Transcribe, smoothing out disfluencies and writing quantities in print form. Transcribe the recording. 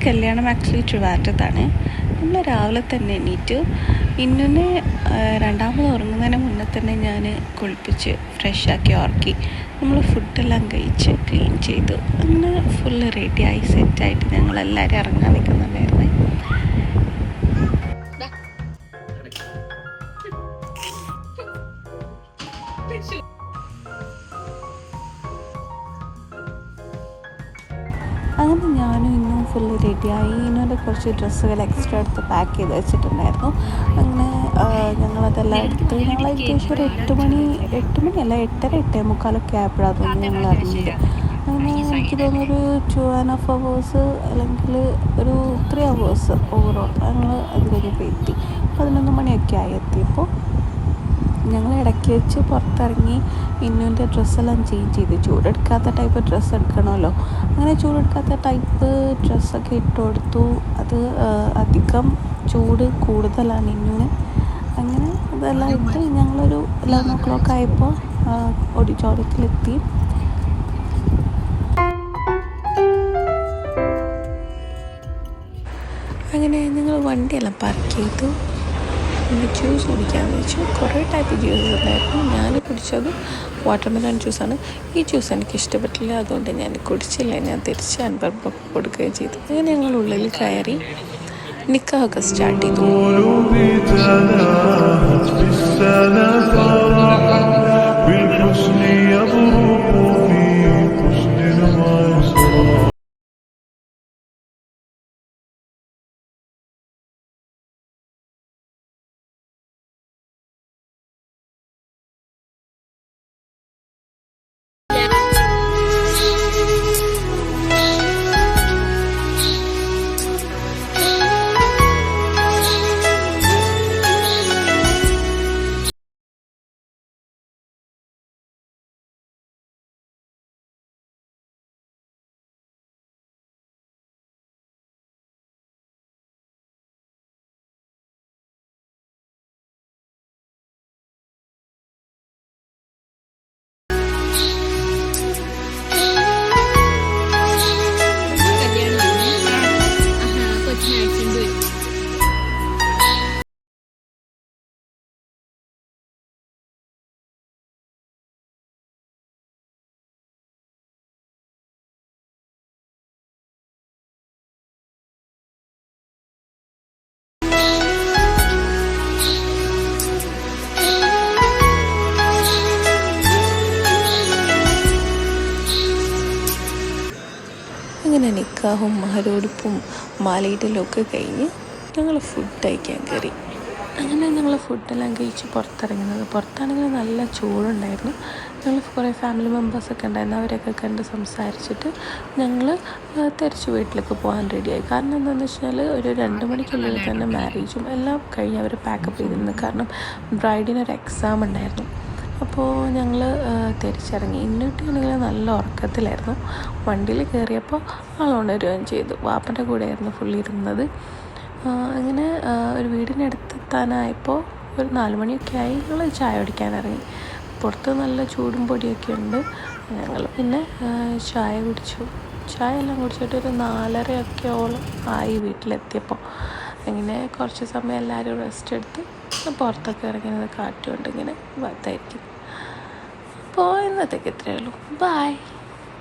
കല്യാണം ആക്ച്വലി ട്രിവാൻഡ്രത്താണ്. നമ്മൾ രാവിലെ തന്നെ എണീറ്റ് ഇന്നെ രണ്ടാമത് ഉറങ്ങുന്നതിന് മുന്നേ തന്നെ ഞാൻ കുളിപ്പിച്ച് ഫ്രഷാക്കി ഉറക്കി നമ്മൾ ഫുഡെല്ലാം കഴിച്ച് ക്ലീൻ ചെയ്തു. അങ്ങനെ ഫുള്ള് റെഡിയായി സെറ്റായിട്ട് ഞങ്ങളെല്ലാവരും ഇറങ്ങാൻ നിൽക്കുന്നുണ്ടായിരുന്നു. അങ്ങനെ ഞാനും ഇന്നും ഫുള്ള് റെഡിയായി. ഇന്നോൻ്റെ കുറച്ച് ഡ്രസ്സുകൾ എക്സ്ട്രാ എടുത്ത് പാക്ക് ചെയ്ത് വെച്ചിട്ടുണ്ടായിരുന്നു. അങ്ങനെ ഞങ്ങളതെല്ലാം എടുത്ത് ഞങ്ങൾ ഏകദേശം ഒരു 8 മണിയല്ല 8:30 ആയപ്പോഴാണ് തോന്നുന്നു ഞങ്ങൾ ഇറങ്ങിയത്. അങ്ങനെ എനിക്ക് തോന്നുന്നൊരു 2.5 hours അല്ലെങ്കിൽ ഒരു 3 hours ഓവറോൾ ഞങ്ങൾ അത് കഴിഞ്ഞപ്പോൾ എത്തി. 11 മണിയൊക്കെ ആയി എത്തിയപ്പോൾ. ഞങ്ങൾ ഇടയ്ക്ക് വെച്ച് പുറത്തിറങ്ങി ഇന്നുവിൻ്റെ ഡ്രസ്സെല്ലാം ചേഞ്ച് ചെയ്ത്. ചൂടെടുക്കാത്ത ടൈപ്പ് ഡ്രസ്സ് എടുക്കണമല്ലോ. അങ്ങനെ ചൂടെടുക്കാത്ത ടൈപ്പ് ഡ്രസ്സൊക്കെ ഇട്ട് കൊടുത്തു. അത് അധികം ചൂട് കൂടുതലാണ് ഇന്നുവിന്. അങ്ങനെ അതെല്ലാം ഇട്ട് ഞങ്ങളൊരു 11 o'clock ആയപ്പോൾ ഓഡിറ്റോറിയത്തിലെത്തി. അങ്ങനെ ഞങ്ങൾ വണ്ടിയെല്ലാം പാർക്ക് ചെയ്തു. ജ്യൂസ് കുടിക്കാമെന്ന് വെച്ചു. കുറേ ടൈപ്പ് ജ്യൂസ് ഉണ്ടായിരുന്നു. ഞാൻ കുടിച്ചത് വാട്ടർമെലൺ ജ്യൂസാണ്. ഈ ജ്യൂസ് എനിക്ക് ഇഷ്ടപ്പെട്ടില്ല, അതുകൊണ്ട് ഞാൻ കുടിച്ചില്ല. ഞാൻ തിരിച്ച് അൻപർക്കൊക്കെ കൊടുക്കുകയും ചെയ്തു. അങ്ങനെ ഞങ്ങൾ ഉള്ളിൽ കയറി നിക്കാഹൊക്കെ സ്റ്റാർട്ട് ചെയ്തു. അങ്ങനെ നിക്കാഹും മഹരോടുപ്പും മാലയിടലും ഒക്കെ കഴിഞ്ഞ് ഞങ്ങൾ ഫുഡ് കഴിക്കാൻ കയറി. അങ്ങനെ ഞങ്ങൾ ഫുഡെല്ലാം കഴിച്ച് പുറത്താണെങ്കിൽ നല്ല ചൂടുണ്ടായിരുന്നു. ഞങ്ങൾ കുറേ ഫാമിലി മെമ്പേഴ്സൊക്കെ ഉണ്ടായിരുന്നു. അവരൊക്കെ കണ്ട് സംസാരിച്ചിട്ട് ഞങ്ങൾ തിരിച്ച് വീട്ടിലേക്ക് പോകാൻ റെഡിയായി. കാരണം എന്താണെന്ന് വെച്ചാൽ ഒരു 2 മണിക്കുള്ളിൽ തന്നെ മാരേജും എല്ലാം കഴിഞ്ഞ് അവർ പാക്കപ്പ് ചെയ്തിരുന്നു. കാരണം ബ്രൈഡിനൊരു എക്സാം ഉണ്ടായിരുന്നു. അപ്പോൾ ഞങ്ങൾ തിരിച്ചിറങ്ങി. ഇന്നിട്ടാണെങ്കിൽ നല്ല ഉറക്കത്തിലായിരുന്നു. വണ്ടിയിൽ കയറിയപ്പോൾ ഉണരുകയും ചെയ്തു. വാപ്പൻ്റെ കൂടെയായിരുന്നു ഫുള്ള് ഇരുന്നത്. അങ്ങനെ ഒരു വീടിനടുത്തെത്താനായപ്പോൾ ഒരു 4 മണിയൊക്കെ ആയി. ഞങ്ങൾ ചായ കുടിക്കാൻ ഇറങ്ങി. പുറത്ത് നല്ല ചൂടും പൊടിയൊക്കെ ഉണ്ട്. ഞങ്ങൾ പിന്നെ ചായ കുടിച്ചു. ചായ എല്ലാം കുടിച്ചിട്ട് ഒരു 4:30 ആയി വീട്ടിലെത്തിയപ്പോൾ. അങ്ങനെ കുറച്ച് സമയം എല്ലാവരും റെസ്റ്റ് എടുത്ത് പുറത്തൊക്കെ ഇറങ്ങുന്നത് കാറ്റുകൊണ്ട് ഇങ്ങനെ ഭാഗത്തായിരിക്കും. അപ്പോൾ ഇന്നത്തേക്ക് ഇത്രയേ ഉള്ളൂ. ബൈ.